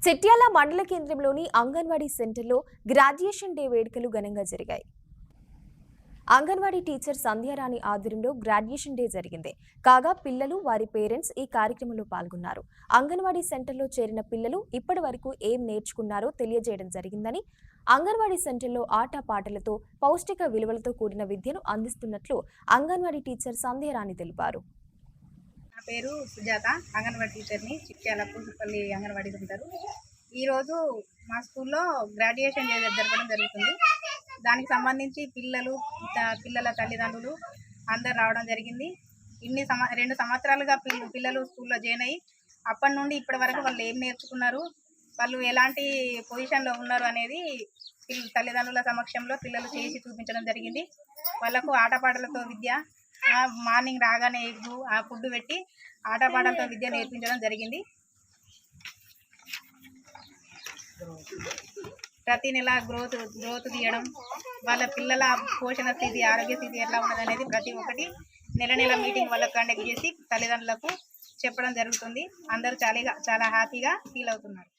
చిట్యాల మండల కేంద్రంలోని అంగన్వాడీ సెంటర్లో గ్రాడ్యుయేషన్ డే వేడుకలు ఘనంగా జరిగాయి. అంగన్వాడీ టీచర్ సంధ్యారాణి ఆధ్వర్యంలో గ్రాడ్యుయేషన్ డే జరిగింది. కాగా పిల్లలు వారి పేరెంట్స్ ఈ కార్యక్రమంలో పాల్గొన్నారు. అంగన్వాడీ సెంటర్లో చేరిన పిల్లలు ఇప్పటి వరకు ఏం నేర్చుకున్నారో తెలియజేయడం జరిగిందని, అంగన్వాడీ సెంటర్లో ఆటపాటలతో పౌష్టిక విలువలతో కూడిన విద్యను అందిస్తున్నట్లు అంగన్వాడీ టీచర్ సంధ్యారాణి తెలిపారు. నా పేరు సుజాత, అంగన్వాడీ టీచర్ని. చిట్యాల పూసుపల్లి అంగన్వాడీ సెంటర్. ఈరోజు మా స్కూల్లో గ్రాడ్యుయేషన్ జరపడం జరుగుతుంది. దానికి సంబంధించి పిల్లల తల్లిదండ్రులు అందరు రావడం జరిగింది. 2 సంవత్సరాలుగా పిల్లలు స్కూల్లో జాయిన్ అయ్యి అప్పటి నుండి ఇప్పటి వరకు వాళ్ళు ఏం నేర్చుకున్నారు, వాళ్ళు ఎలాంటి పొజిషన్లో ఉన్నారు అనేది తల్లిదండ్రుల సమక్షంలో పిల్లలు చేసి చూపించడం జరిగింది. వాళ్ళకు ఆటపాటలతో విద్య, మార్నింగ్ రాగానే ఎగ్గు ఆ ఫుడ్ పెట్టి ఆటపాటలతో విద్య నేర్పించడం జరిగింది. ప్రతి నెల గ్రోత్ తీయడం, వాళ్ళ పిల్లల పోషణ స్థితి, ఆరోగ్య స్థితి ఎట్లా ఉన్నది అనేది ప్రతి ఒక్కటి నెల మీటింగ్ వాళ్ళకు కండక్ట్ చేసి తల్లిదండ్రులకు చెప్పడం జరుగుతుంది. అందరూ చాలా హ్యాపీగా ఫీల్ అవుతున్నారు.